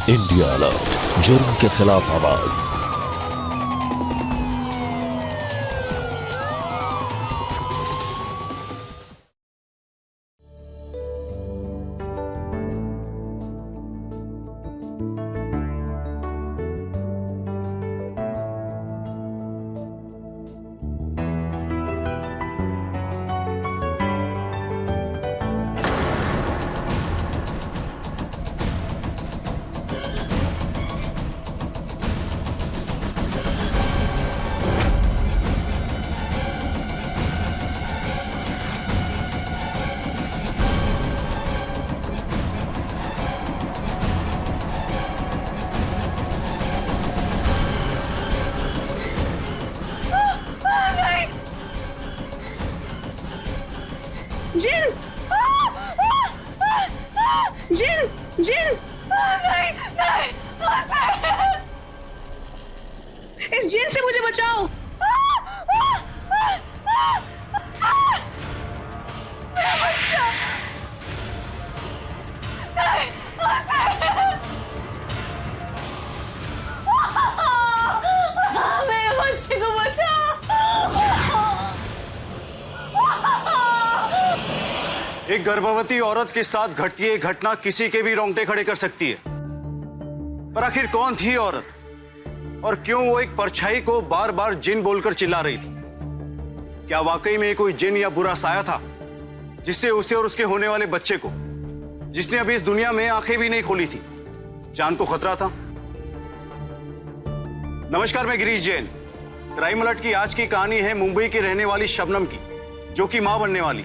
India alert, जुर्म के खिलाफ आवाज। जिन! जिन! जिन! नहीं, नहीं, इस जिन से मुझे बचाओ। मेरा बच्चा! नहीं, मेरे बच्चे को बचाओ। एक गर्भवती औरत के साथ घटती ये घटना किसी के भी रोंगटे खड़े कर सकती है। पर आखिर कौन थी औरत और क्यों वो एक परछाई को बार बार जिन बोलकर चिल्ला रही थी? क्या वाकई में कोई जिन या बुरा साया था जिससे उसे और उसके होने वाले बच्चे को, जिसने अभी इस दुनिया में आंखें भी नहीं खोली थी, जान को खतरा था? नमस्कार, मैं गिरीश जैन। क्राइम अलर्ट की आज की कहानी है मुंबई की रहने वाली शबनम की, जो कि मां बनने वाली।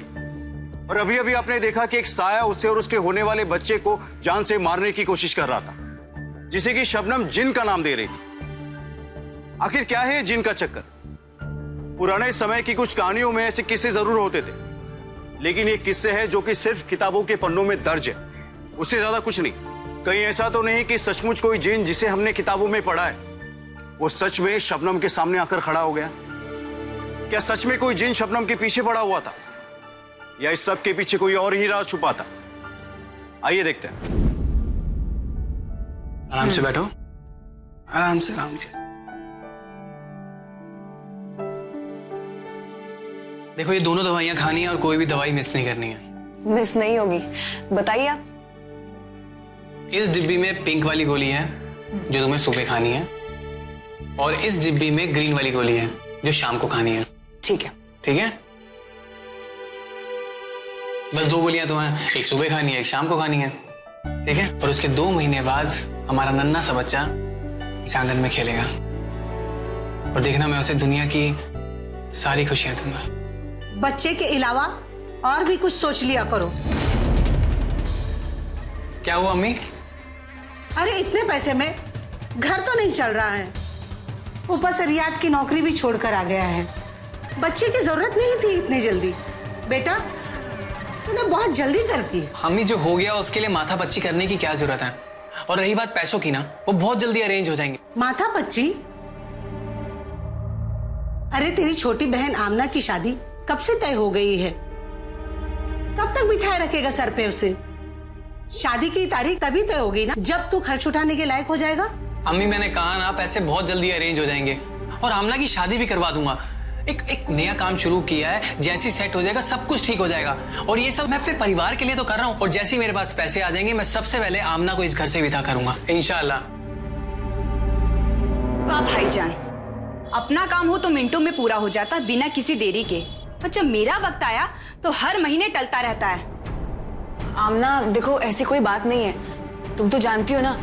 और अभी अभी आपने देखा कि एक साया उसे और उसके होने वाले बच्चे को जान से मारने की कोशिश कर रहा था, जिसे कि शबनम जिन का नाम दे रही थी। आखिर क्या है जिन का चक्कर? पुराने समय की कुछ कहानियों में ऐसे किस्से जरूर होते थे, लेकिन ये किस्से है जो कि सिर्फ किताबों के पन्नों में दर्ज है, उससे ज्यादा कुछ नहीं। कहीं ऐसा तो नहीं कि सचमुच कोई जिन जिसे हमने किताबों में पढ़ा है वो सच में शबनम के सामने आकर खड़ा हो गया? क्या सच में कोई जिन शबनम के पीछे पड़ा हुआ था, या इस सब के पीछे कोई और ही राज छुपा था? आइए देखते हैं। आराम से बैठो, आराम से आराम से। देखो, ये दोनों दवाइयां खानी है और कोई भी दवाई मिस नहीं करनी है। मिस नहीं होगी, बताइए आप। इस डिब्बी में पिंक वाली गोली है जो तुम्हें सुबह खानी है, और इस डिब्बी में ग्रीन वाली गोली है जो शाम को खानी है। ठीक है। ठीक है, बस दो गोलियां तो हैं, एक सुबह खानी है, एक शाम को खानी है। ठीक है, और उसके 2 महीने बाद हमारा नन्हा सा बच्चा इस आंगन में खेलेगा, और देखना, मैं उसे दुनिया की सारी खुशियां दूंगा। बच्चे के अलावा और भी कुछ सोच लिया करो। क्या हुआ अम्मी? अरे इतने पैसे में घर तो नहीं चल रहा है, ऊपर से रियाद की नौकरी भी छोड़कर आ गया है। बच्चे की जरूरत नहीं थी इतनी जल्दी। बेटा, तूने बहुत जल्दी कर दी। अम्मी, जो हो गया उसके लिए माथा पच्ची करने की क्या जरूरत है? और रही बात पैसों की ना, वो बहुत जल्दी अरेंज हो जाएंगे। माथा पच्ची? अरे तेरी छोटी बहन आमना की शादी कब से तय हो गई है? कब तक बिठाए रखेगा सर पे उसे? शादी की तारीख तभी तय होगी ना जब तू खर्च उठाने के लायक हो जाएगा। अम्मी, मैंने कहा ना, पैसे बहुत जल्दी अरेंज हो जाएंगे, और आमना की शादी भी करवा दूंगा। एक नया काम शुरू किया है, जैसी सेट हो जाएगा सब कुछ ठीक हो जाएगा। और ये सब मैं अपने परिवार के लिए तो कर रहा हूँ, और जैसे ही मेरे पास पैसे आ जाएंगे मैं सबसे पहले आमना को इस घर से विदा करूंगा, इंशाल्लाह। वाह भाईजान, अपना काम हो तो मिनटों में पूरा हो जाता बिना किसी देरी के, और जब मेरा वक्त आया तो हर महीने टलता रहता है। आमना, देखो ऐसी कोई बात नहीं है, तुम तो जानती हो ना,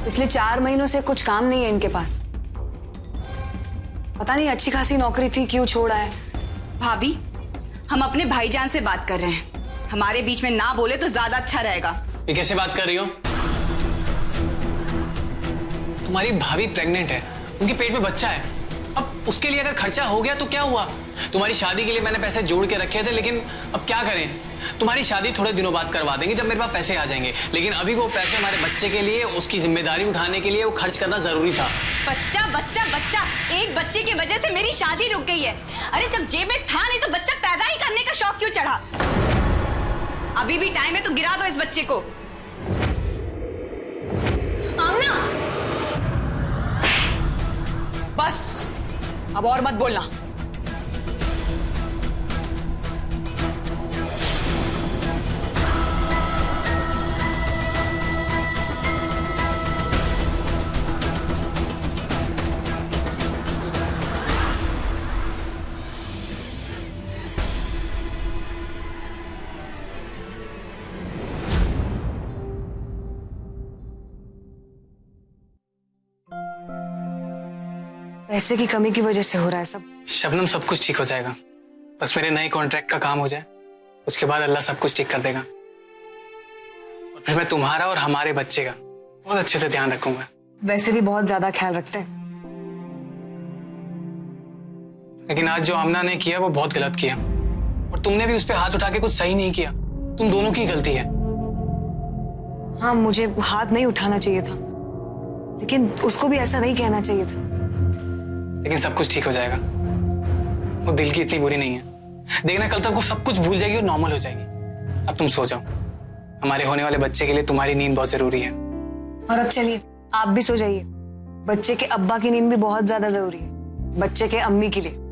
पिछले 4 महीनों से कुछ काम नहीं है इनके पास। पता नहीं अच्छी खासी नौकरी थी, क्यों छोड़ा है। भाभी, हम अपने भाईजान से बात कर रहे हैं, हमारे बीच में ना बोले तो ज्यादा अच्छा रहेगा। ये कैसे बात कर रही हो? तुम्हारी भाभी प्रेग्नेंट है, उनके पेट में बच्चा है। अब उसके लिए अगर खर्चा हो गया तो क्या हुआ? तुम्हारी शादी के लिए मैंने पैसे जोड़ के रखे थे, लेकिन अब क्या करें? तुम्हारी शादी थोड़े दिनों बाद करवा देंगे जब मेरे पास पैसे आ जाएंगे, लेकिन अभी वो पैसे हमारे बच्चे के लिए, उसकी जिम्मेदारी उठाने के लिए वो खर्च करना जरूरी था। बच्चा बच्चा बच्चा, एक बच्चे की वजह से मेरी शादी रुक गई है। अरे जब जेब में था नहीं तो बच्चा पैदा ही करने का शौक क्यों चढ़ा? अभी भी टाइम है तो गिरा दो इस बच्चे को। आमना, अब और मत बोलना। पैसे की कमी की वजह से हो रहा है सब। शबनम, सब कुछ ठीक हो जाएगा। बस मेरे नए कॉन्ट्रैक्ट का काम हो जाए, उसके बाद अल्लाह सब कुछ ठीक कर देगा। और फिर मैं तुम्हारा और हमारे बच्चे का बहुत अच्छे से ध्यान रखूंगा। वैसे भी बहुत ज्यादा ख्याल रखते हैं। लेकिन आज जो आमना ने किया वो बहुत गलत किया, और तुमने भी उस पर हाथ उठा के कुछ सही नहीं किया। तुम दोनों की गलती है। हाँ, मुझे हाथ नहीं उठाना चाहिए था, लेकिन उसको भी ऐसा नहीं कहना चाहिए था। लेकिन सब कुछ ठीक हो जाएगा। वो दिल की इतनी बुरी नहीं है। देखना, कल तक वो सब कुछ भूल जाएगी और नॉर्मल हो जाएगी। अब तुम सो जाओ। हमारे होने वाले बच्चे के लिए तुम्हारी नींद बहुत जरूरी है। और अब चलिए, आप भी सो जाइए। बच्चे के अब्बा की नींद भी बहुत ज्यादा जरूरी है, बच्चे के अम्मी के लिए।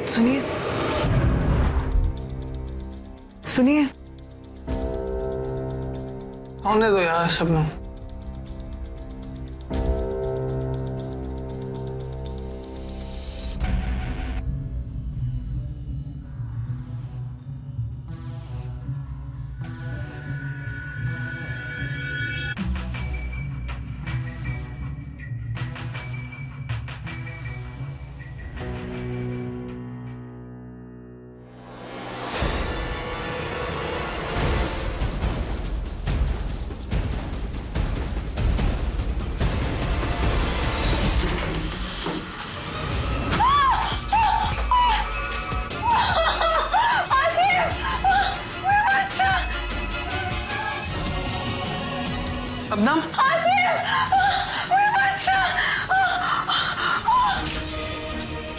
सुनिए, सुनिए। होने दो यार शबनम।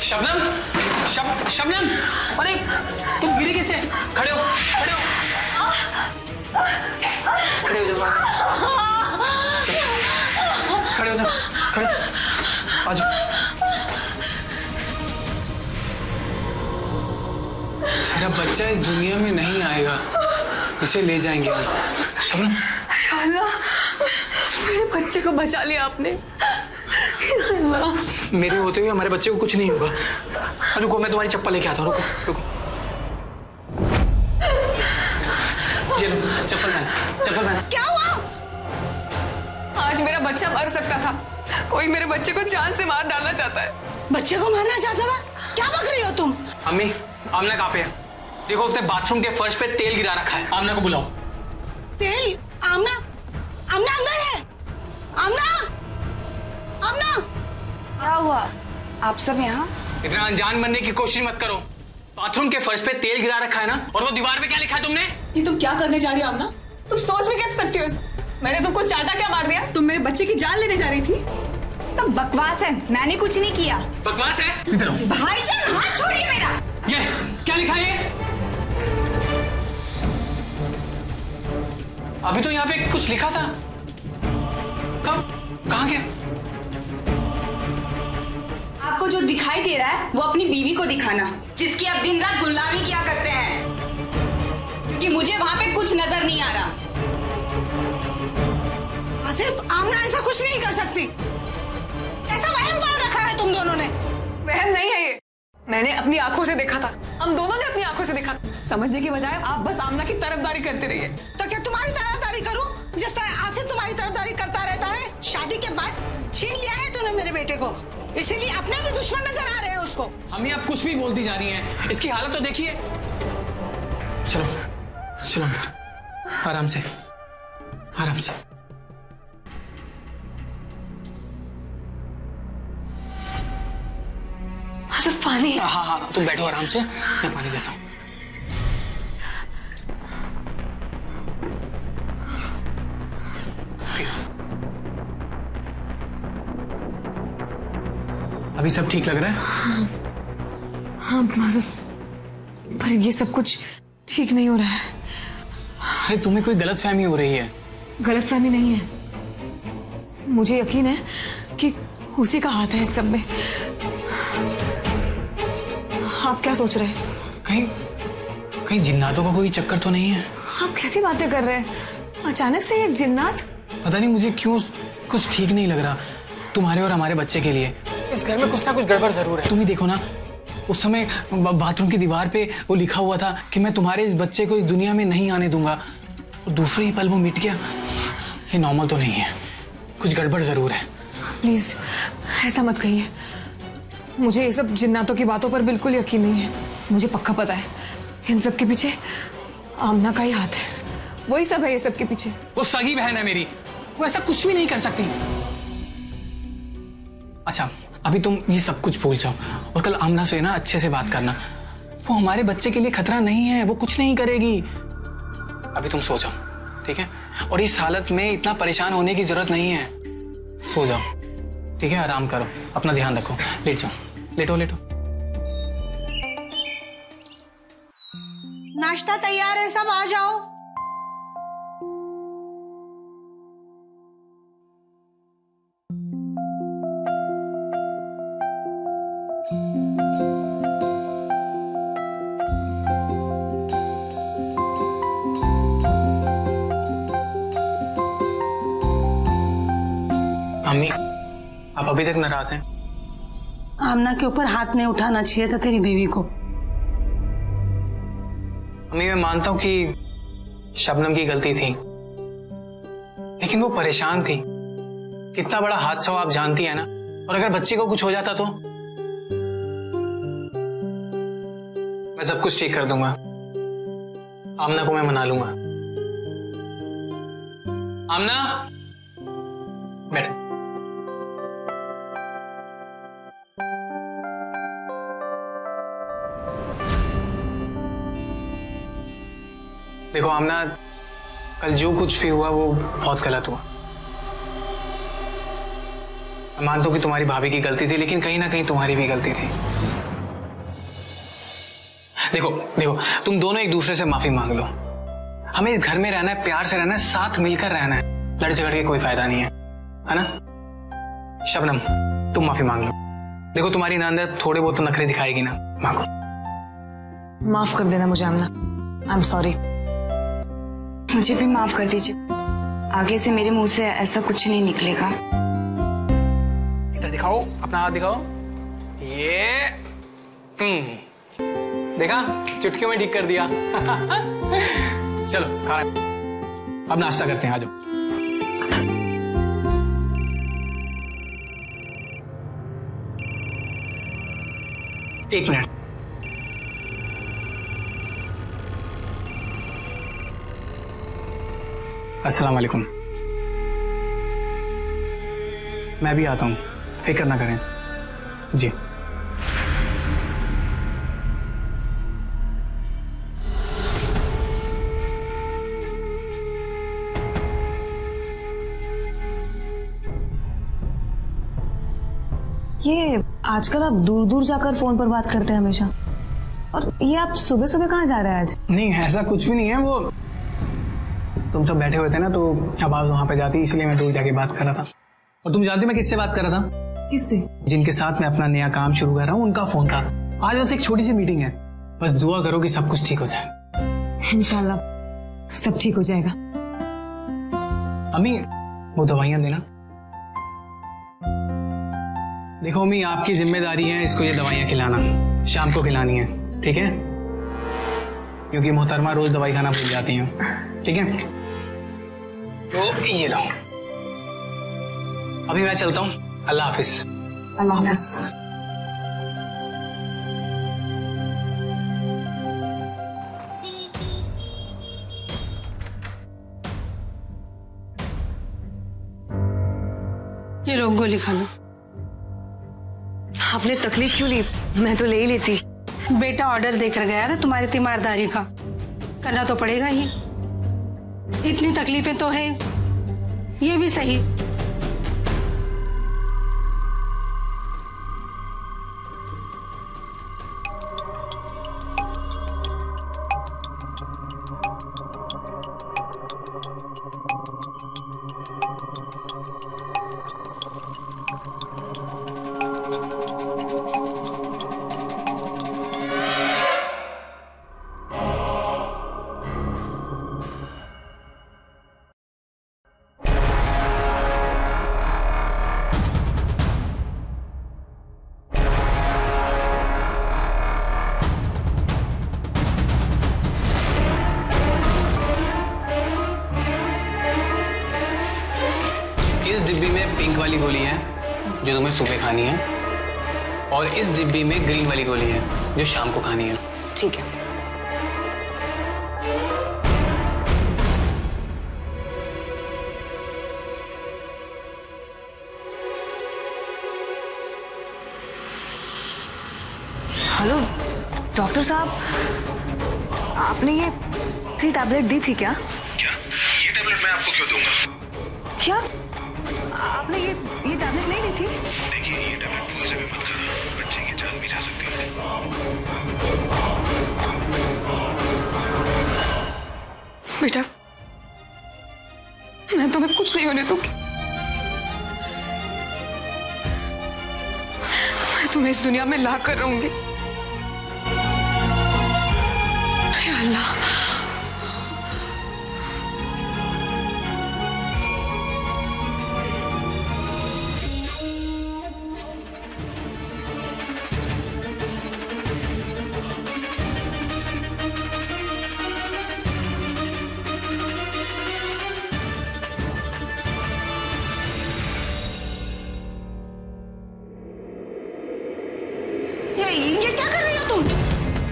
शबनम, शबनम, शबनम, अरे तुम गिरी कैसे? खड़े हो, खड़े हो, खड़े हो जाओ, खड़े हो जाओ, खड़े, आ जाओ। मेरा बच्चा इस दुनिया में नहीं आएगा, इसे ले जाएंगे हम। शबनम, अल्लाह, मेरे बच्चे को बचा लिया आपने। अल्लाह, मेरे होते हुए हमारे बच्चे को कुछ नहीं होगा। रुको, मैं तुम्हारी चप्पल लेके आता हूँ। रुको, रुको। ये लो, चप्पल पहन, चप्पल पहन। क्या हुआ? आज मेरा बच्चा मर सकता था। कोई मेरे बच्चे को जान से मार डालना चाहता है। बच्चे को मारना चाहता था? क्या बक रही हो तुम? अम्मी, आमना कहाँ पे है? देखो, उसने बाथरूम के फर्श पे तेल गिरा रखा है। आमना को बुलाओ। तेल? आमना, आमना अंदर है। आमना, आमना। क्या हुआ? आप सब यहाँ? इतना अनजान बनने की कोशिश मत करो। बाथरूम के फर्श पे तेल गिरा रखा है ना, और वो दीवार पे क्या लिखा है तुमने? ये तुम क्या करने जा रही हो आमना? तुम सोच भी कैसे सकती हो? मैंने तुमको चाटा क्या मार दिया? तुम मेरे बच्चे की जान लेने जा रही थी। सब बकवास है, मैंने कुछ नहीं किया। बकवास है? इधर आओ। भाईजान, हाथ छोड़िए मेरा। ये क्या लिखा है? ये अभी तो यहाँ पे कुछ लिखा था। कब? कहाँ गया? आपको जो दिखाई दे रहा है वो अपनी बीवी को दिखाना, जिसकी आप दिन रात गुलामी किया करते हैं, क्योंकि मुझे वहां पे कुछ नजर नहीं आ रहा। आसिफ, आमना ऐसा कुछ नहीं कर सकती। ऐसा वहम पाल रखा है तुम दोनों ने। वहम नहीं है ये, मैंने अपनी आंखों से देखा था। हम दोनों ने अपनी आंखों से देखा था। समझने की बजाय आप बस आमना की तरफदारी करते रहिए। तो क्या तुम्हारी तरफदारी करूं, जिस तरह आसिफ तुम्हारी तरफदारी करता रहता है? शादी के बाद छीन लिया है तूने मेरे बेटे को, इसीलिए अपने भी दुश्मन नजर आ रहे हैं उसको। अम्मी, आप कुछ भी बोलती जा रही हैं। इसकी हालत तो देखिए। चलो, चलो अंदर, आराम से, आराम से। आसिफ, पानी। हाँ हाँ, तुम बैठो आराम से, मैं पानी देता हूँ। अभी सब ठीक लग रहा है? हाँ माजफ, पर ये सब कुछ ठीक नहीं हो रहा है। अरे तुम्हें कोई गलतफहमी हो रही है। गलतफहमी नहीं है, मुझे यकीन है कि उसी का हाथ है इस सब में। आप क्या सोच रहे हैं? कहीं जिन्नातों का कोई चक्कर तो नहीं है? आप कैसी बातें कर रहे हैं? अचानक से एक जिन्नात? पता नहीं, मुझे क्यों कुछ ठीक नहीं लग रहा तुम्हारे और हमारे बच्चे के लिए। इस घर में कुछ ना कुछ गड़बड़ जरूर है। तुम ही देखो ना, उस समय बाथरूम की दीवार पे वो लिखा हुआ था कि मैं तुम्हारे इस बच्चे को इस दुनिया में नहीं आने दूंगा, और दूसरे ही पल वो मिट गया। ये नॉर्मल तो नहीं है, कुछ गड़बड़ जरूर है। प्लीज ऐसा मत कहिए, मुझे ये सब जिन्नातों की बातों पर बिल्कुल यकीन नहीं है। मुझे पक्का पता है इन सब के पीछे आमना का ही हाथ है, वही सब है ये सब के पीछे। वो सगी बहन है मेरी, वो ऐसा कुछ भी नहीं कर सकती। अच्छा, अभी तुम ये सब कुछ भूल जाओ और कल आमना से ना अच्छे से बात करना। वो हमारे बच्चे के लिए खतरा नहीं है, वो कुछ नहीं करेगी। अभी तुम सो जाओ, ठीक है? और इस हालत में इतना परेशान होने की जरूरत नहीं है। सो जाओ, ठीक है? आराम करो, अपना ध्यान रखो। लेट जाओ, लेटो लेटो। नाश्ता तैयार है, सब आ जाओ। अम्मी, आप अभी तक नाराज हैं? आमना के ऊपर हाथ नहीं उठाना चाहिए था तेरी बीवी को। अम्मी, मैं मानता हूं कि शबनम की गलती थी, लेकिन वो परेशान थी। कितना बड़ा हादसा हो आप जानती है ना, और अगर बच्चे को कुछ हो जाता तो? मैं सब कुछ ठीक कर दूंगा, आमना को मैं मना लूंगा। आमना, बैठ। देखो आमना, कल जो कुछ भी हुआ वो बहुत गलत हुआ। मैं मानता हूं कि तुम्हारी भाभी की गलती थी, लेकिन कहीं ना कहीं तुम्हारी भी गलती थी। देखो देखो, तुम दोनों एक दूसरे से माफी मांग लो। हमें इस घर में रहना है, प्यार से रहना है, साथ मिलकर रहना है। लड़ झगड़ के कोई फायदा नहीं है ना? शबनम, तुम माफी मांग लो। देखो तुम्हारी नंद थोड़े बहुत तो नखरे दिखाएगी ना, मांगो। माफ कर देना मुझे आमना, आई एम सॉरी। मुझे भी माफ कर दीजिए, आगे से मेरे मुंह से ऐसा कुछ नहीं निकलेगा। इधर दिखाओ, अपना हाथ दिखाओ। ये देखा, चुटकियों में ठीक कर दिया। चलो खाना, अब नाश्ता करते हैं, आ जाओ। एक मिनट। अस्सलाम वालेकुम। मैं भी आता हूँ, फिक्र ना करें जी। ये आजकल आप दूर दूर जाकर फोन पर बात करते हैं हमेशा, और ये आप सुबह सुबह कहाँ जा रहे हैं आज? नहीं, ऐसा कुछ भी नहीं है। वो तुम सब बैठे हुए थे ना, तो आवाज वहां पे जाती, इसलिए मैं दूर जाके बात कर रहा था। और तुम जानते हो मैं किससे बात कर रहा था? किससे? जिनके साथ मैं अपना नया काम शुरू कर रहा हूँ, उनका फोन था। आज बस एक छोटी सी मीटिंग है, बस दुआ करो कि सब कुछ ठीक हो जाए। इंशाल्लाह सब ठीक हो जाएगा। अम्मी, वो दवाइयां देना। देखो अम्मी, आपकी जिम्मेदारी है इसको ये दवाइयां खिलाना, शाम को खिलानी है, ठीक है? क्योंकि मोहतरमा रोज दवाई खाना भूल जाती हैं, ठीक है? तो ये लो, अभी मैं चलता हूँ। अल्लाह हाफिज। अल्लाह हाफिज। ये लो गोली खा लो। आपने तकलीफ क्यों ली? मैं तो ले ही लेती। बेटा ऑर्डर देकर गया था तुम्हारी तीमारदारी का, करना तो पड़ेगा ही। इतनी तकलीफें तो है, ये भी सही। वाली गोली है जो तुम्हें सुबह खानी है, और इस डिब्बी में ग्रीन वाली गोली है जो शाम को खानी है। ठीक है। हेलो डॉक्टर साहब, आपने ये 3 टैबलेट दी थी क्या? क्या ये टैबलेट मैं आपको क्यों दूंगा? क्या आपने ये टैबलेट नहीं दी थी? देखिए ये टैबलेट भूल से भी मत खाना, बच्चे की जान भी जा सकती है। बेटा मैं तुम्हें कुछ नहीं होने दूंगी। मैं तुम्हें इस दुनिया में ला कर रहूंगी। या अल्लाह, ये क्या कर रही हो तुम?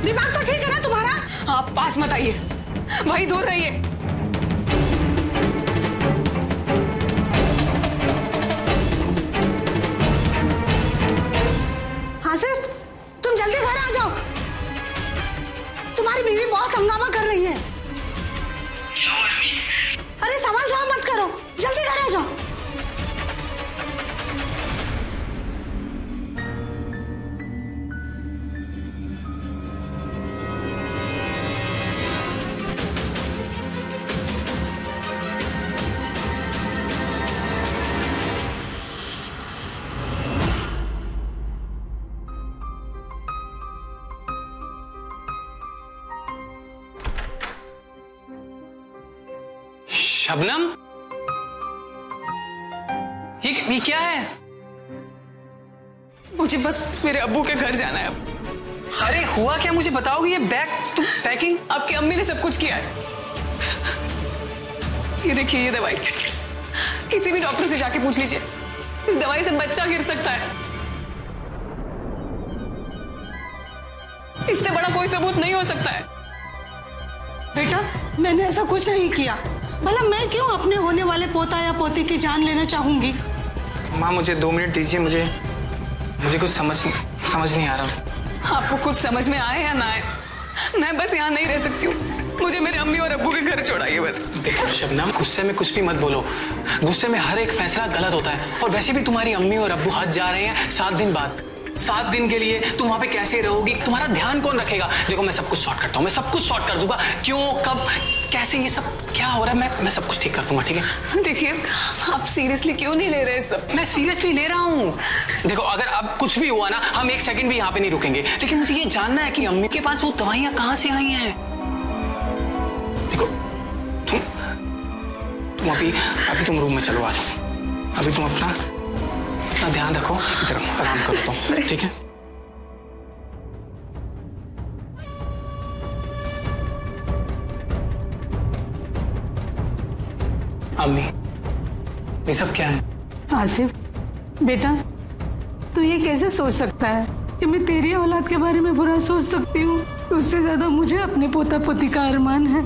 दिमाग तो ठीक है ना तुम्हारा? आप पास मत आइए, वही दूर रहिए। आसिफ, तुम जल्दी घर आ जाओ। तुम्हारी बीवी बहुत हंगामा कर रही है। अरे सवाल जवाब मत करो, जल्दी घर आ जाओ। शबनम, ये क्या है? मुझे बस मेरे अब्बू के घर जाना है अब। अरे हुआ क्या, मुझे बताओगे? ये बैग तुम पैकिंग? आपकी अम्मी ने सब कुछ किया है। ये देखिए ये दवाई, किसी भी डॉक्टर से जाके पूछ लीजिए, इस दवाई से बच्चा गिर सकता है। इससे बड़ा कोई सबूत नहीं हो सकता है। बेटा मैंने ऐसा कुछ नहीं किया। भला मैं क्यों अपने होने वाले पोता या पोती की जान लेना चाहूंगी? माँ मुझे 2 मिनट दीजिए, मुझे कुछ समझ नहीं आ रहा। आपको कुछ समझ में आए या ना आए, मैं बस यहाँ नहीं रह सकती हूँ। मुझे मेरे अम्मी और अब्बू के घर छोड़ाइए बस। देखो शबनम, गुस्से में कुछ भी मत बोलो। गुस्से में हर एक फैसला गलत होता है, और वैसे भी तुम्हारी अम्मी और अब्बू हज जा रहे हैं 7 दिन बाद। 7 दिन के लिए तुम वहां पे कैसे रहोगी? तुम्हारा ध्यान कौन रखेगा? देखो मैं सब कुछ सॉर्ट करता हूँ, मैं सब कुछ सॉर्ट कर दूंगा। क्यों, कब, कैसे, ये सब क्या हो रहा है, मैं सब कुछ ठीक कर दूंगा, ठीक है? देखिए आप सीरियसली क्यों नहीं ले रहे सब? मैं सीरियसली ले रहा हूँ। देखो अगर अब कुछ भी हुआ ना, हम 1 सेकंड भी यहाँ पे नहीं रुकेंगे, लेकिन मुझे ये जानना है कि अम्मी के पास वो दवाइयाँ कहाँ से आई हैं। देखो तुम अभी तुम रूम में चलो, आ जाओ। अभी तुम अपना ध्यान रखो, इधर आराम करो तुम, ठीक है? अम्मी ये सब क्या है? आसिफ बेटा, तू ये कैसे सोच सकता है कि मैं तेरी औलाद के बारे में बुरा सोच सकती हूँ? उससे ज्यादा मुझे अपने पोता पोती का अरमान है।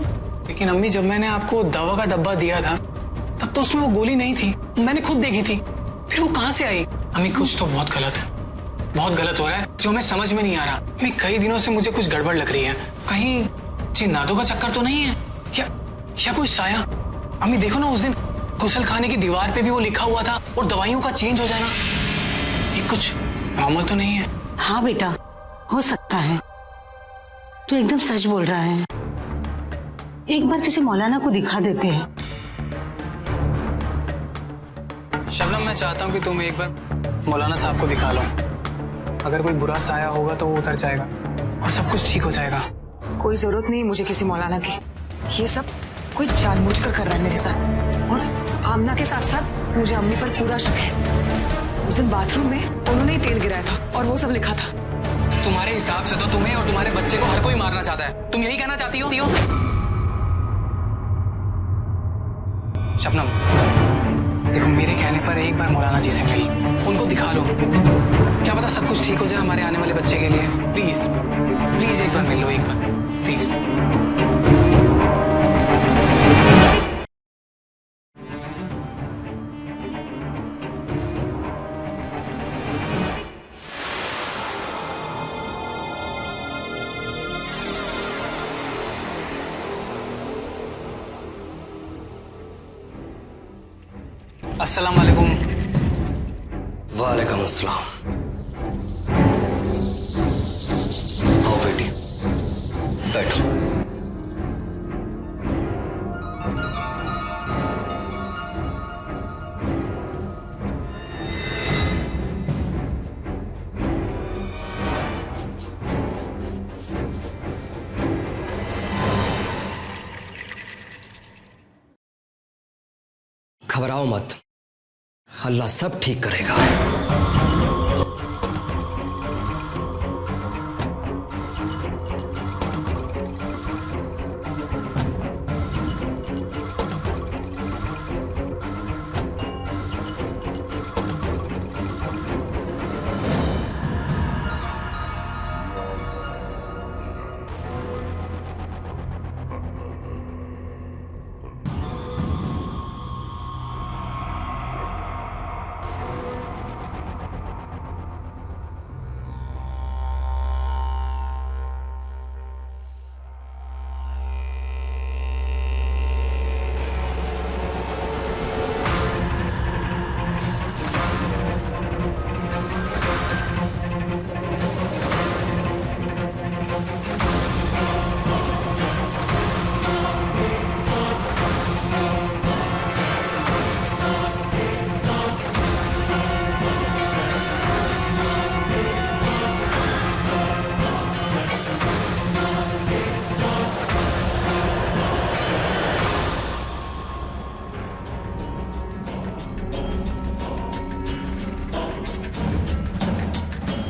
लेकिन अम्मी जब मैंने आपको दवा का डब्बा दिया था तब तो उसमें वो गोली नहीं थी, मैंने खुद देखी थी। फिर वो कहाँ से आई? अम्मी कुछ तो बहुत गलत हो रहा है जो हमें समझ में नहीं आ रहा। अम्मी कई दिनों से मुझे कुछ गड़बड़ लग रही है। कहीं जिन्नातों का चक्कर तो नहीं है या कोई साया? अम्मी देखो ना, उस दिन गुसल खाने की दीवार पे भी वो लिखा हुआ था, और दवाइयों का चेंज हो जाना, ये कुछ नॉर्मल तो नहीं है? हाँ बेटा, हो सकता है। तू एकदम सच बोल रहा है। एक बार किसी मौलाना को दिखा देते हैं। शबनम मैं चाहता हूँ कि तुम एक बार मौलाना साहब को दिखा लो। अगर कोई बुरा साया होगा तो वो उतर जाएगा और सब कुछ ठीक हो जाएगा। कोई जरूरत नहीं मुझे किसी मौलाना की। ये सब कोई जानबूझकर कर रहा है मेरे साथ, और आमना के साथ साथ मुझे अम्मी पर पूरा शक है। उस दिन बाथरूम में उन्होंने ही तेल गिराया था और वो सब लिखा था। तुम्हारे हिसाब से तो तुम्हें और तुम्हारे बच्चे को हर कोई मारना चाहता है। तुम यही कहना चाहती हो? शबनम देखो मेरे कहने पर एक बार मौलाना जी से मिल, उनको दिखा लो, क्या पता सब कुछ ठीक हो जाए हमारे आने वाले बच्चे के लिए। प्लीज प्लीज एक बार मिल लो, एक बार प्लीज। अस्सलाम वालेकुम। वालेकुम अस्सलाम। आओ बेटी, बैठो। घबराओ मत, अल्लाह सब ठीक करेगा।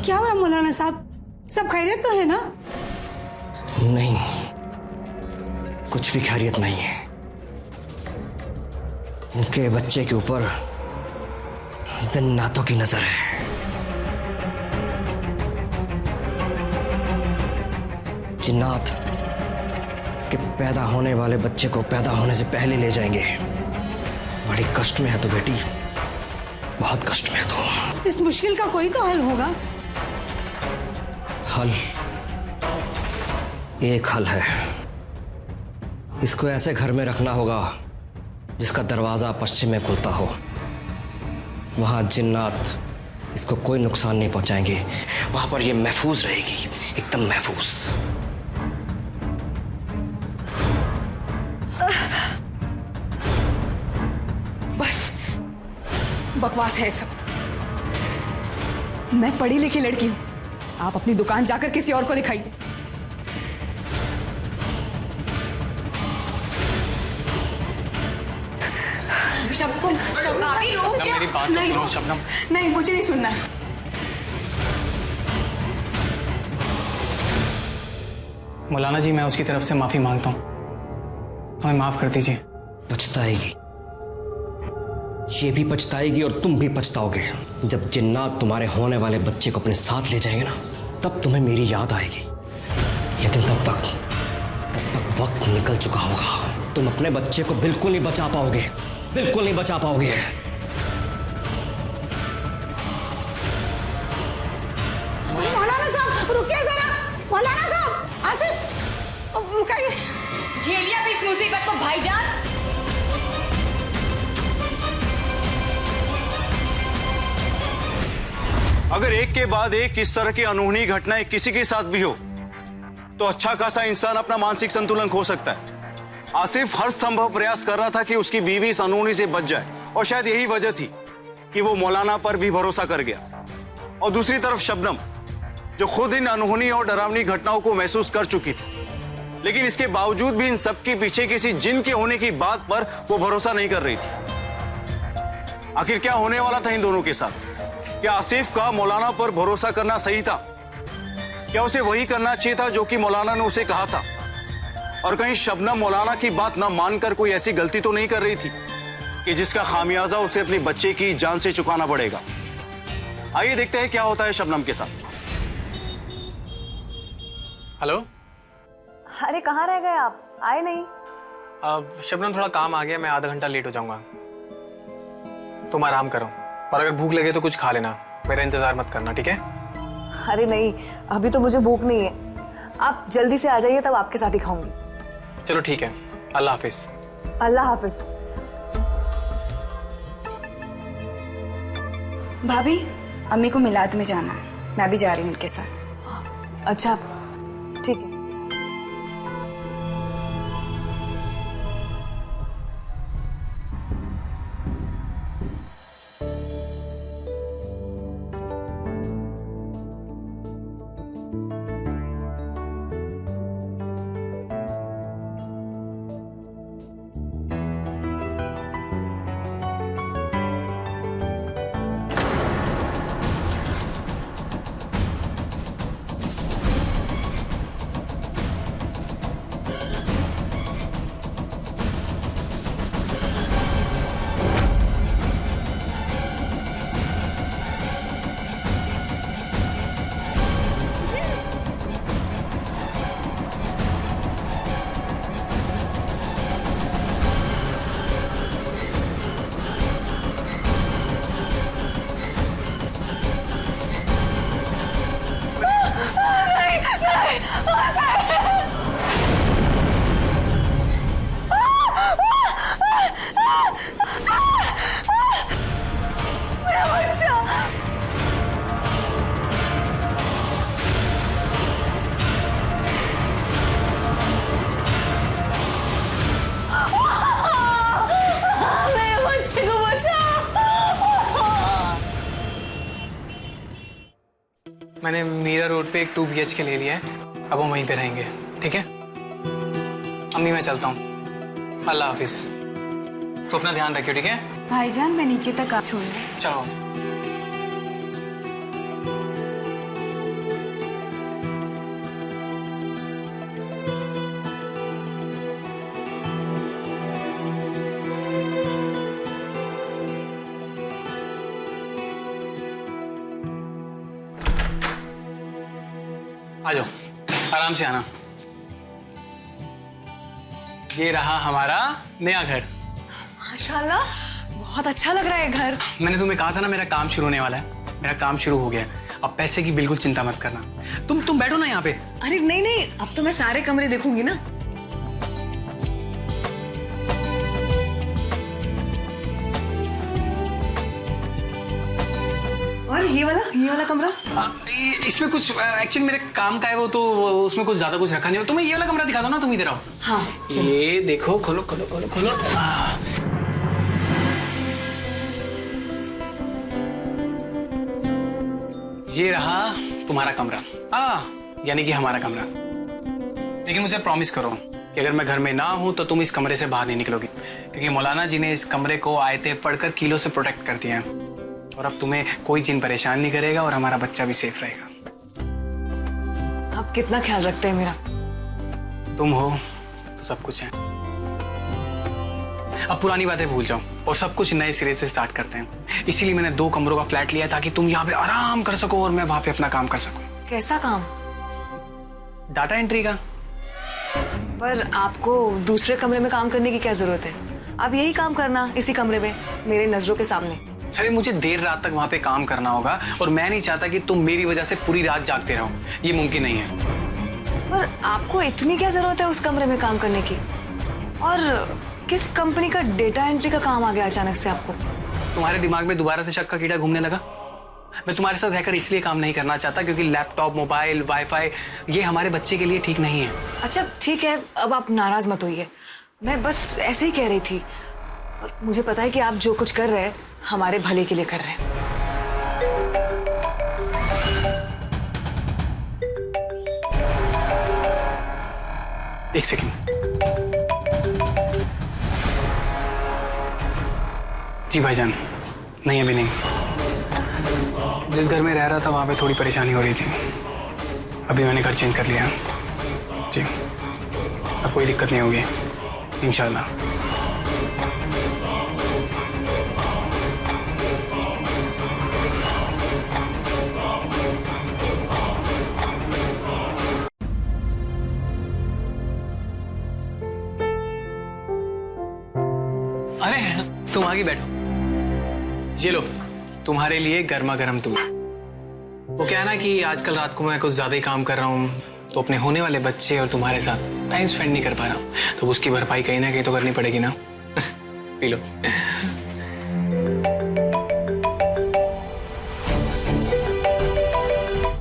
क्या हुआ मौलाना साहब, सब खैरियत तो है ना? नहीं, कुछ भी खैरियत नहीं है। इनके बच्चे के ऊपर जिन्नातों की नजर है। जिन्नात इसके पैदा होने वाले बच्चे को पैदा होने से पहले ले जाएंगे। बड़ी कष्ट में है तो बेटी, बहुत कष्ट में है तो। इस मुश्किल का कोई तो हल होगा। हल, एक हल है। इसको ऐसे घर में रखना होगा जिसका दरवाजा पश्चिम में खुलता हो। वहां जिन्नात इसको कोई नुकसान नहीं पहुंचाएंगे। वहां पर ये महफूज रहेगी, एकदम महफूज। बस बकवास है सब। मैं पढ़ी लिखी लड़की हूं, आप अपनी दुकान जाकर किसी और को दिखाइए। मेरी बात तो सुनो शबनम। नहीं, मुझे नहीं सुनना है। मौलाना जी, मैं उसकी तरफ से माफी मांगता हूँ, हमें माफ कर दीजिए। पछताएगी, ये भी पछताएगी और तुम भी पछताओगे। जब जिन्नात तुम्हारे होने वाले बच्चे को अपने साथ ले जाएंगे ना, तब तुम्हें मेरी याद आएगी। लेकिन तब तक वक्त निकल चुका होगा। तुम अपने बच्चे को बिल्कुल नहीं बचा पाओगे, बिल्कुल नहीं बचा पाओगे। मौलाना साहब रुकिए जरा। मौलाना साहब, आसिफ रुकिए। झेलिए अब इस मुसीबत को भाईजान। अगर एक के बाद एक इस तरह की अनहोनी घटनाएं किसी के साथ भी हो तो अच्छा खासा इंसान अपना मानसिक संतुलन खो सकता है। आसिफ हर संभव प्रयास कर रहा था कि उसकी बीवी इस अनहोनी से बच जाए, और शायद यही वजह थी कि वो मौलाना पर भी भरोसा कर गया। और दूसरी तरफ शबनम, जो खुद इन अनहोनी और डरावनी घटनाओं को महसूस कर चुकी थी, लेकिन इसके बावजूद भी इन सब के पीछे किसी जिन के होने की बात पर वो भरोसा नहीं कर रही थी। आखिर क्या होने वाला था इन दोनों के साथ? क्या आसिफ का मौलाना पर भरोसा करना सही था? क्या उसे वही करना चाहिए था जो कि मौलाना ने उसे कहा था? और कहीं शबनम मौलाना की बात न मानकर कोई ऐसी गलती तो नहीं कर रही थी? कि जिसका खामियाजा उसे अपने बच्चे की जान से चुकाना पड़ेगा। आइए देखते हैं क्या होता है शबनम के साथ। हेलो। अरे कहाँ रह गए आप, आए नहीं? अब शबनम थोड़ा काम आ गया, मैं आधा घंटा लेट हो जाऊंगा। तुम आराम करो और अगर भूख लगे तो कुछ खा लेना, मेरा इंतजार मत करना, ठीक है? अरे नहीं, अभी तो मुझे भूख नहीं है। आप जल्दी से आ जाइए, तब आपके साथ ही खाऊंगी। चलो ठीक है, अल्लाह हाफिज। अल्लाह हाफिज। भाभी, अम्मी को मिलाद में जाना है, मैं भी जा रही हूँ उनके साथ। अच्छा ठीक है। मैंने मीरा रोड पे एक 2 BHK ले लिया है, अब हम वहीं पे रहेंगे, ठीक है? अम्मी मैं चलता हूँ, अल्लाह हाफिज। तो अपना ध्यान रखियो, ठीक है? भाईजान मैं नीचे तक आप छोड़ रहे। चलो। आ जाओ, आराम से आना। ये रहा हमारा नया घर। माशाल्लाह, बहुत अच्छा लग रहा है घर। मैंने तुम्हें कहा था ना मेरा काम शुरू होने वाला है। मेरा काम शुरू हो गया है। अब पैसे की बिल्कुल चिंता मत करना। तुम बैठो ना यहाँ पे। अरे नहीं नहीं, अब तो मैं सारे कमरे देखूंगी ना। और ये वाला कमरा? इसमें कुछ एक्चुअली मेरे काम का है वो, तो उसमें कुछ ज्यादा कुछ रखा नहीं हो। तुम्हें ये वाला कमरा दिखा दो ना, तुम इधर आओ। हाँ ये देखो, खोलो खोलो खोलो खोलो। ये रहा तुम्हारा कमरा, यानी कि हमारा कमरा। लेकिन मुझे प्रॉमिस करो कि अगर मैं घर में ना हूं तो तुम इस कमरे से बाहर नहीं निकलोगी, क्योंकि मौलाना जी ने इस कमरे को आयतें पढ़कर कीलों से प्रोटेक्ट कर दिया है। और अब तुम्हें कोई जिन परेशान नहीं करेगा और हमारा बच्चा भी सेफ रहेगा। आप कितना ख्याल रखते हैं मेरा। तुम हो तो सब कुछ है। अब पुरानी बातें भूल जाओ और सब कुछ नए सिरे से स्टार्ट करते हैं। इसीलिए मैंने 2 कमरों का फ्लैट लिया ताकि तुम यहाँ पे आराम कर सको और मैं वहां पे अपना काम कर सकूं। कैसा काम? डाटा एंट्री का। पर आपको दूसरे कमरे में काम करने की क्या जरूरत है? आप यही काम करना इसी कमरे में, मेरे नजरों के सामने। अरे मुझे देर रात तक वहां पे काम करना होगा और मैं नहीं चाहता कि तुम मेरी वजह से पूरी रात जागते रहो। ये मुमकिन नहीं है। पर आपको इतनी क्या जरूरत है उस कमरे में काम करने की? और किस कंपनी का डेटा एंट्री का काम आ गया अचानक से आपको? तुम्हारे दिमाग में दोबारा से शक का कीड़ा घूमने लगा? मैं तुम्हारे साथ रहकर इसलिए काम नहीं करना चाहता क्योंकि लैपटॉप, मोबाइल, वाईफाई ये हमारे बच्चे के लिए ठीक नहीं है। अच्छा ठीक है, अब आप नाराज मत होइए। मैं बस ऐसे ही कह रही थी। और मुझे पता है कि आप जो कुछ कर रहे हैं हमारे भले के लिए कर रहे हैं। एक सेकंड। जी भाईजान, नहीं अभी नहीं। जिस घर में रह रहा था वहां पे थोड़ी परेशानी हो रही थी। अभी मैंने घर चेंज कर लिया। जी, अब कोई दिक्कत नहीं होगी इंशाल्लाह। तुम आगे बैठो। ये लो तुम्हारे लिए गर्मा गर्म दूध। वो क्या है ना कि आजकल रात को मैं कुछ ज्यादा ही काम कर रहा हूँ, तो अपने होने वाले बच्चे और तुम्हारे साथ टाइम स्पेंड नहीं कर पा रहा हूँ, तो उसकी भरपाई कहीं ना कहीं तो करनी पड़ेगी ना। P low.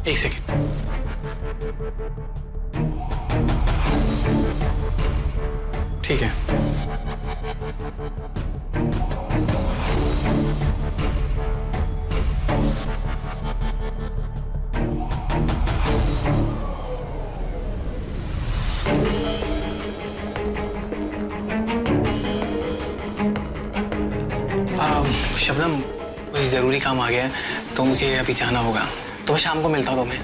एक सेकेंड। ठीक है। शबनम, कुछ जरूरी काम आ गया है तो मुझे अभी जाना होगा, तो मैं शाम को मिलता हूँ तुम्हें,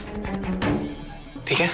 ठीक है?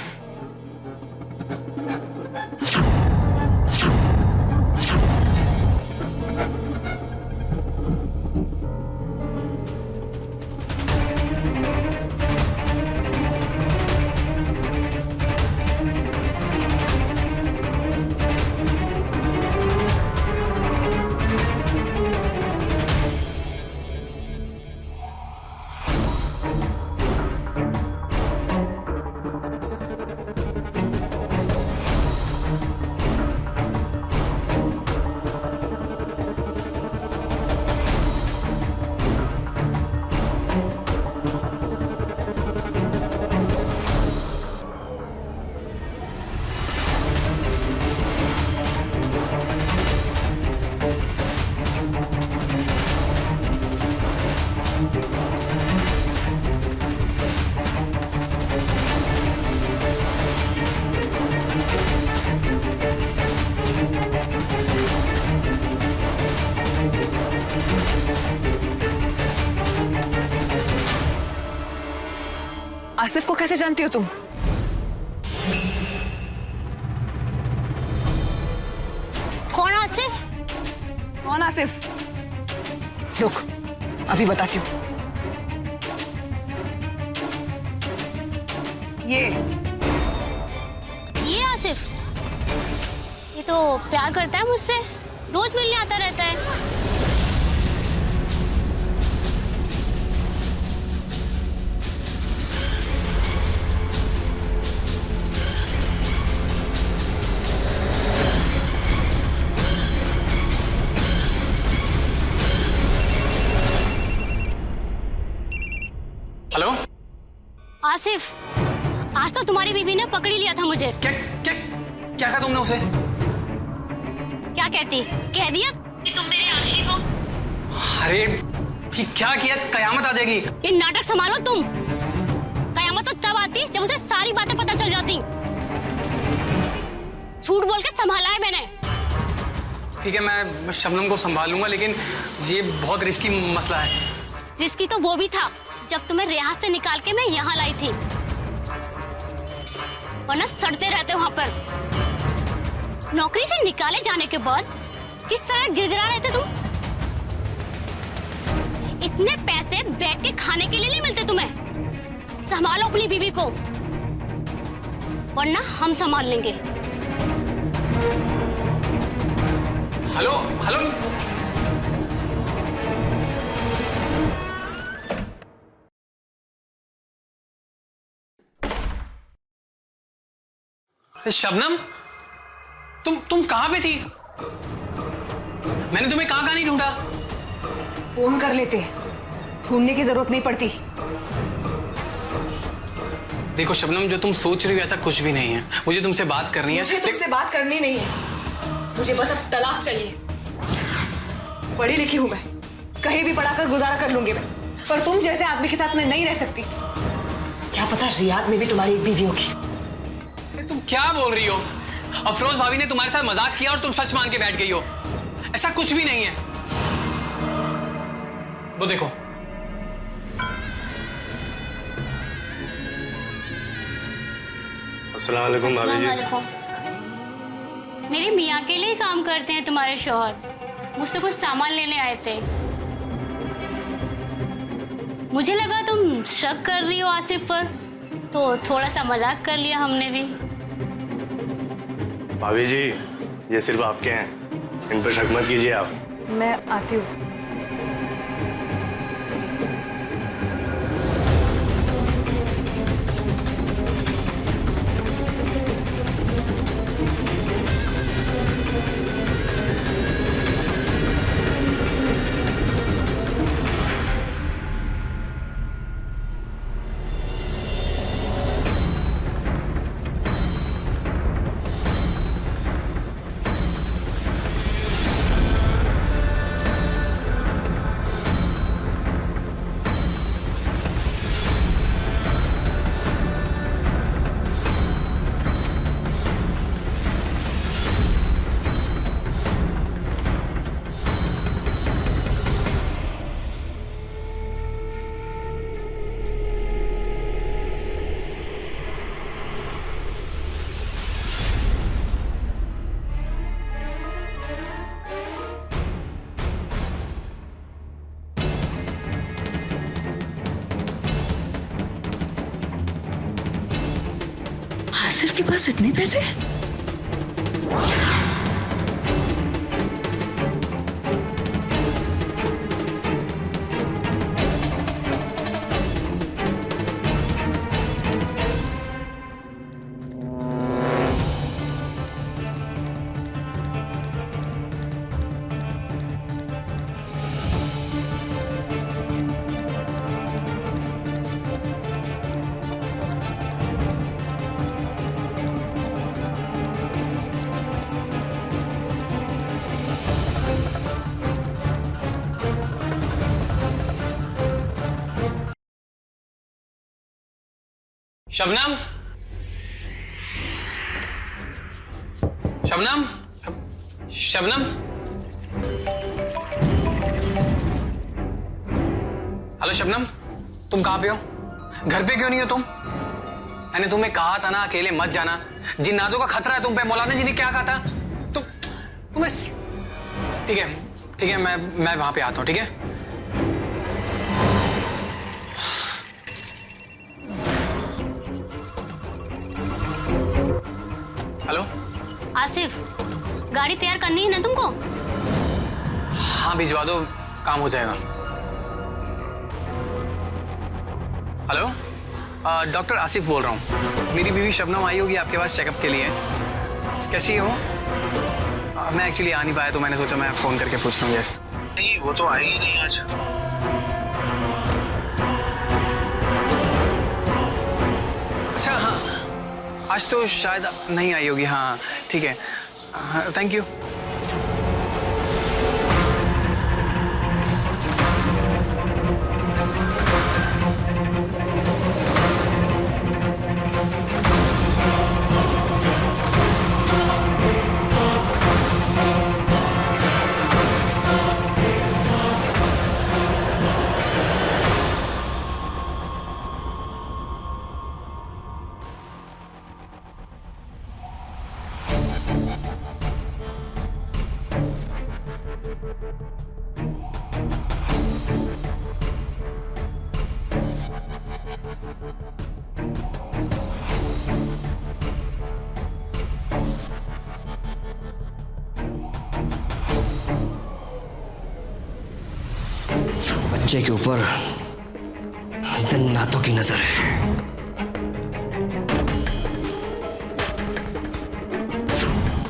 आसिफ को कैसे जानती हो तुम? कौन आसिफ? कौन आसिफ? रुक, अभी बताती हूँ। ये आसिफ, ये तो प्यार करता है मुझसे, रोज मिलने आता रहता है। हेलो आसिफ, आज तो तुम्हारी बीवी ने पकड़ ही लिया था मुझे। क्या क्या क्या कहा तुमने उसे? क्या कहती? कह दिया कि तुम मेरे आशिक हो। अरे कि क्या किया? कयामत आ जाएगी। ये नाटक संभालो तुम। कयामत तो तब आती जब उसे सारी बातें पता चल जाती। झूठ बोल के संभाला है मैंने। ठीक है, मैं शबनम को संभाल लूंगा, लेकिन ये बहुत रिस्की मसला है। रिस्की तो वो भी था जब तुम्हें रियाज से निकाल के मैं यहाँ लाई थी, वरना सड़ते रहते वहां पर। नौकरी से निकाले जाने के बाद किस तरह गिड़गिड़ा रहे थे तुम? इतने पैसे बैठ के खाने के लिए नहीं मिलते तुम्हें। संभालो अपनी बीवी को, वरना हम संभाल लेंगे। हेलो हेलो, शबनम, तुम कहां पे थी? मैंने तुम्हें कहां नहीं ढूंढा। फोन कर लेते, ढूंढने की जरूरत नहीं पड़ती। देखो शबनम, जो तुम सोच रही हो ऐसा कुछ भी नहीं है। मुझे तुमसे बात करनी है। मुझे तुमसे बात करनी नहीं है, मुझे बस अब तलाक चाहिए। पढ़ी लिखी हूं मैं, कहीं भी पढ़ाकर गुजारा कर लूंगी मैं, पर तुम जैसे आदमी के साथ मैं नहीं रह सकती। क्या पता रियाद में भी तुम्हारी एक बीवी होगी। तुम क्या बोल रही हो? अफरोज भाभी ने तुम्हारे साथ मजाक किया और तुम सच मान के बैठ गई हो। ऐसा कुछ भी नहीं है। वो देखो, अस्सलाम वालेकुम भाभी जी। मेरे मियाँ के लिए काम करते हैं तुम्हारे शौहर, मुझसे कुछ सामान लेने आए थे। मुझे लगा तुम शक कर रही हो आसिफ पर, तो थोड़ा सा मजाक कर लिया हमने भी। भाभी जी, ये सिर्फ आपके हैं, इन पर शक मत कीजिए आप। मैं आती हूँ। आसिफ के पास इतने पैसे? शबनम, शबनम, शबनम। हेलो शबनम, तुम कहां पे हो? घर पे क्यों नहीं हो तुम? मैंने तुम्हें कहा था ना अकेले मत जाना, जिन्नातों का खतरा है तुम पे। मौलाना जी ने क्या कहा था? तुम्हें ठीक है, मैं वहां पे आता हूं, ठीक है? हेलो आसिफ, गाड़ी तैयार करनी है ना तुमको? हाँ भिजवा दो, काम हो जाएगा। हेलो, डॉक्टर आसिफ बोल रहा हूँ। मेरी बीवी शबनम आई होगी आपके पास चेकअप के लिए। कैसी हो? मैं एक्चुअली आ नहीं पाया तो मैंने सोचा मैं फोन करके पूछ लूँ। यस। नहीं, वो तो आई ही नहीं आज। अच्छा हाँ, आज तो शायद नहीं आई होगी। हाँ ठीक है, थैंक यू। बच्चे के ऊपर जन्नातों की नजर है।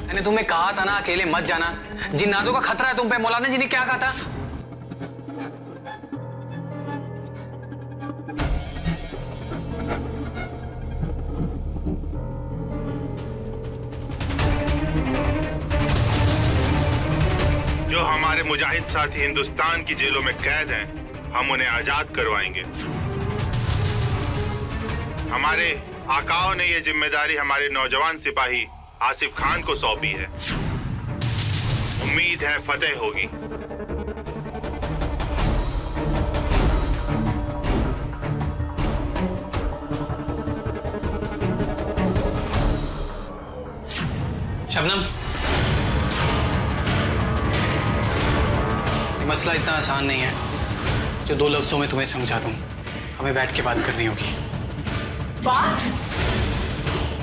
मैंने तुम्हें कहा था ना अकेले मत जाना, जिन्नातों का खतरा है तुम पे। मौलाना जी ने क्या कहा था? जो हमारे मुजाहिद साथी हिंदुस्तान की जेलों में कैद हैं, हम उन्हें आजाद करवाएंगे। हमारे आकाओं ने यह जिम्मेदारी हमारे नौजवान सिपाही आसिफ खान को सौंपी है। उम्मीद है फतेह होगी। शबनम, ये मसला इतना आसान नहीं है जो 2 लफ्जों में तुम्हें समझा दूं। हमें बैठ के बात करनी होगी। बात?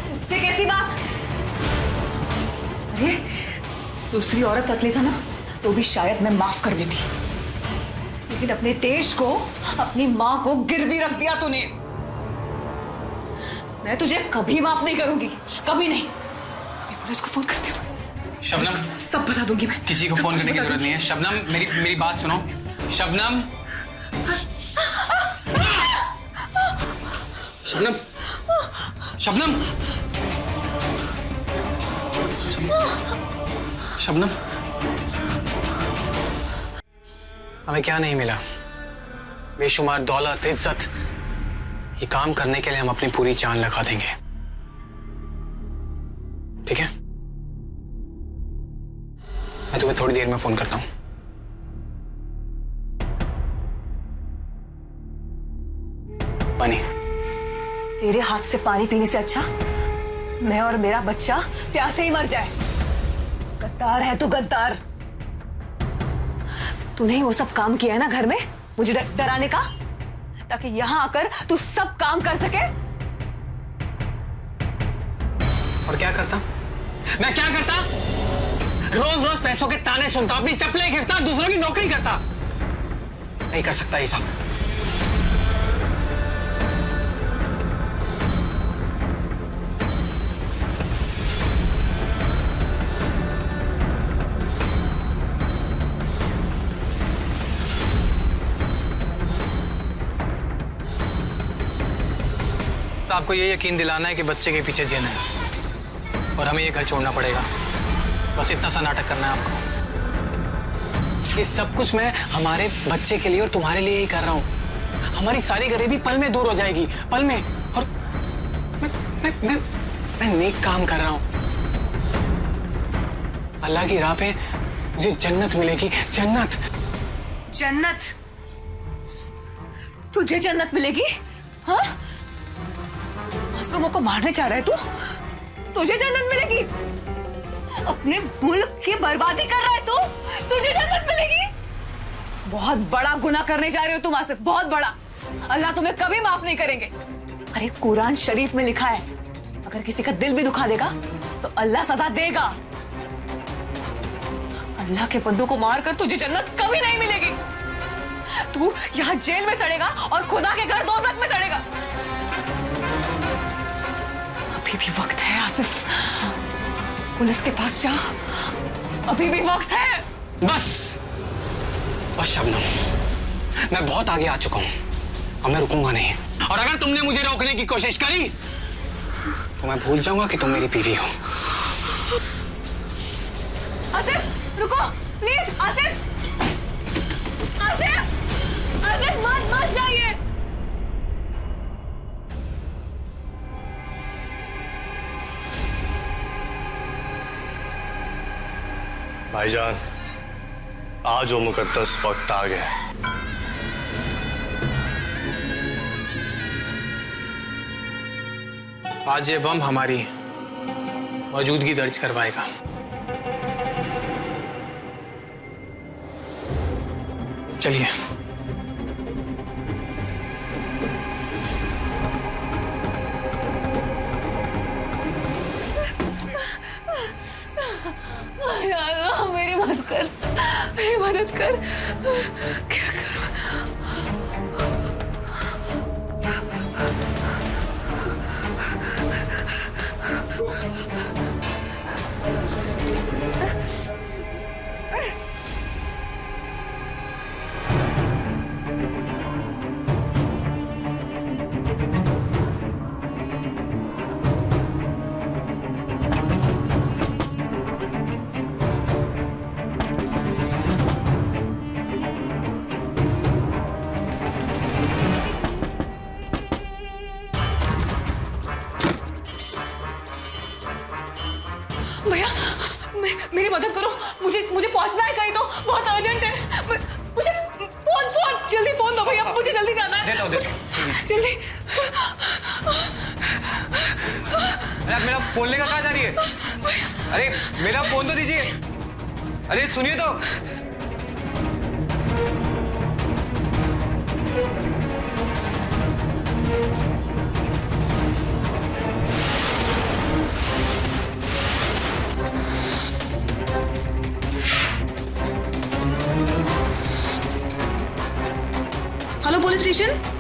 मुझसे कैसी बात? अरे दूसरी औरत रख ली था ना, तो भी शायद मैं माफ कर देती, लेकिन अपने देश को, अपनी माँ को गिरवी रख दिया तूने। मैं तुझे कभी माफ नहीं करूंगी, कभी नहीं। मैं पुलिस को फोन करती हूँ। शबनम, सब बता दूंगी मैं। किसी को फोन करने की जरूरत नहीं है। शबनम, मेरी बात सुनो। शबनम, शबनम, शबनम, शबनम, हमें क्या नहीं मिला? बेशुमार दौलत, इज्जत। ये काम करने के लिए हम अपनी पूरी जान लगा देंगे, ठीक है? मैं तुम्हें थोड़ी देर में फोन करता हूं। पानी। तेरे हाथ से पानी पीने से अच्छा मैं और मेरा बच्चा प्यासे ही मर जाए। गद्दार है तू, गद्दार। तूने ही वो सब काम किया है ना घर में, मुझे डराने का, ताकि यहां आकर तू सब काम कर सके। और क्या करता? मैं क्या करता? रोज रोज पैसों के ताने सुनता, अपनी चप्पलें गिरता, दूसरों की नौकरी करता। नहीं कर सकता ये सब। आपको ये यकीन दिलाना है कि बच्चे के पीछे जीना है और हमें ये घर छोड़ना पड़ेगा। बस इतना सा नाटक करना है आपको। ये सब कुछ मैं हमारे बच्चे के लिए और तुम्हारे लिए ही कर रहा हूँ। हमारी सारी गरीबी पल में दूर हो जाएगी, पल में। और मैं नेक काम कर रहा हूँ। अल्लाह की राह पे मुझे जन्नत मिलेगी, जन्नत। जन्नत? तुझे जन्नत मिलेगी? हाँ? मासूमों को मारने चाह रहा है तू? तुझे जन्नत मिलेगी? अपने मुल्क की बर्बादी कर रहा है तू? तुझे जन्नत मिलेगी? बहुत बड़ा गुनाह करने जा रहे हो तुम आसिफ, बहुत बड़ा। अल्लाह तुम्हें कभी माफ नहीं करेंगे। अरे कुरान शरीफ में लिखा है, अगर किसी का दिल भी दुखा देगा तो अल्लाह सजा देगा। अल्लाह के बंदों को मारकर तुझे जन्नत कभी नहीं मिलेगी। तू यहाँ जेल में चढ़ेगा और खुदा के घर दोज़ख में चढ़ेगा। अभी भी वक्त है आसिफ, पुलिस के पास जा, अभी भी वक्त है। बस शबनम, मैं बहुत आगे आ चुका हूं, अब मैं रुकूंगा नहीं। और अगर तुमने मुझे रोकने की कोशिश करी तो मैं भूल जाऊंगा कि तुम मेरी बीवी हो। आसिफ रुको प्लीज। आसिफ, आसिफ, आसिफ मत जाइए। भाईजान, आज वो मुकद्दस वक्त आ गया है। आज ये बम हमारी मौजूदगी दर्ज करवाएगा। चलिए। मेरी मदद कर, मेरी मदद कर। क्या करूं? भैया मेरी मदद करो, मुझे पहुंचना है कहीं, तो बहुत अर्जेंट है। मुझे फोन जल्दी फोन दो भैया, मुझे जल्दी जाना है। देता हूं। जल्दी। अरे आप मेरा फोन लेकर कहाँ जा रही है? अरे मेरा फोन तो दीजिए। अरे सुनिए तो। स्टेशन।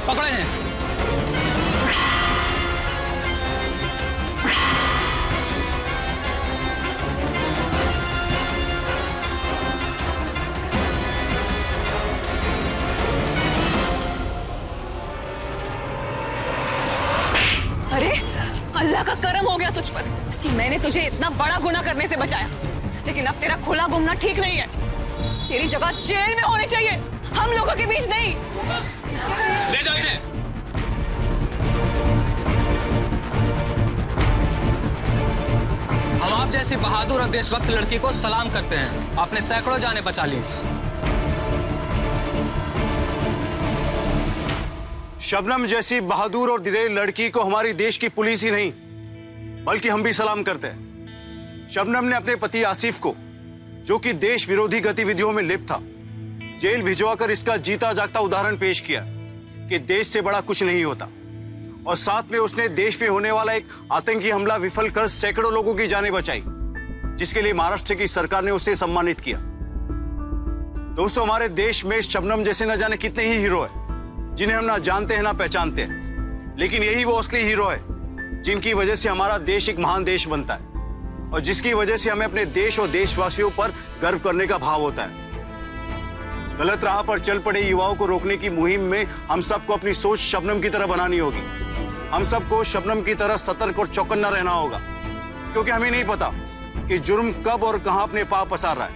पकड़े हैं। अरे अल्लाह का करम हो गया तुझ पर कि मैंने तुझे इतना बड़ा गुनाह करने से बचाया, लेकिन अब तेरा खुला घूमना ठीक नहीं है। तेरी जगह जेल में होनी चाहिए, हम लोगों के बीच नहीं। ले जाओ इन्हें। हम आप जैसी बहादुर और देशभक्त लड़की को सलाम करते हैं। आपने सैकड़ों जानें बचा ली। शबनम जैसी बहादुर और दिलेर लड़की को हमारी देश की पुलिस ही नहीं बल्कि हम भी सलाम करते हैं। शबनम ने अपने पति आसिफ को, जो कि देश विरोधी गतिविधियों में लिप्त था, जेल भिजवाकर इसका जीता जागता उदाहरण पेश किया कि देश से बड़ा कुछ नहीं होता। और साथ में उसने देश पे होने वाला एक आतंकी हमला विफल कर सैकड़ों लोगों की जानें बचाई, जिसके लिए महाराष्ट्र की सरकार ने उसे सम्मानित किया। दोस्तों, हमारे देश में शबनम जैसे न जाने कितने ही हीरो हैं जिन्हें हम ना जानते हैं ना पहचानते हैं, लेकिन यही वो असली हीरो है जिनकी वजह से हमारा देश एक महान देश बनता है और जिसकी वजह से हमें अपने देश और देशवासियों पर गर्व करने का भाव होता है। गलत राह पर चल पड़े युवाओं को रोकने की मुहिम में हम सबको अपनी सोच शबनम की तरह बनानी होगी। हम सबको शबनम की तरह सतर्क और चौकन्ना रहना होगा, क्योंकि हमें नहीं पता कि जुर्म कब और कहां अपने पांव पसार रहा है।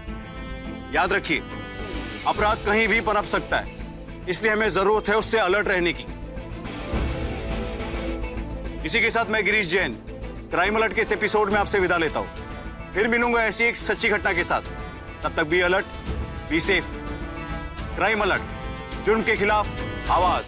याद रखिए, अपराध कहीं भी पनप सकता है, इसलिए हमें जरूरत है उससे अलर्ट रहने की। इसी के साथ मैं गिरीश जैन क्राइम अलर्ट के इस एपिसोड में आपसे विदा लेता हूं। फिर मिलूंगा ऐसी एक सच्ची घटना के साथ। तब तक be alert, be safe. Crime alert, जुर्म के खिलाफ आवाज।